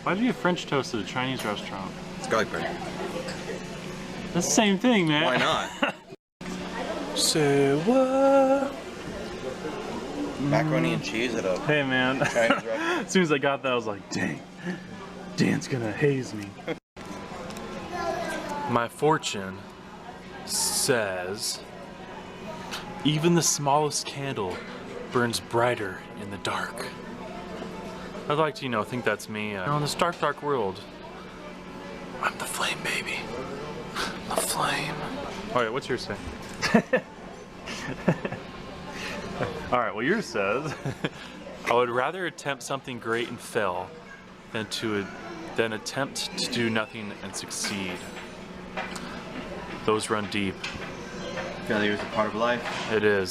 Why did you get French toast at a Chinese restaurant? It's garlic bread. That's the same thing, man. Why not? Say what? Macaroni and cheese at a Hey, man. Chinese restaurant. As soon as I got that, I was like, dang, Dan's gonna haze me. My fortune says, even the smallest candle burns brighter in the dark. I'd like to, think that's me. In this dark, dark world, I'm the flame, baby. The flame. All right, what's yours say? All right, well, yours says, I would rather attempt something great and fail than attempt to do nothing and succeed. Those run deep. Failure is a part of life. It is.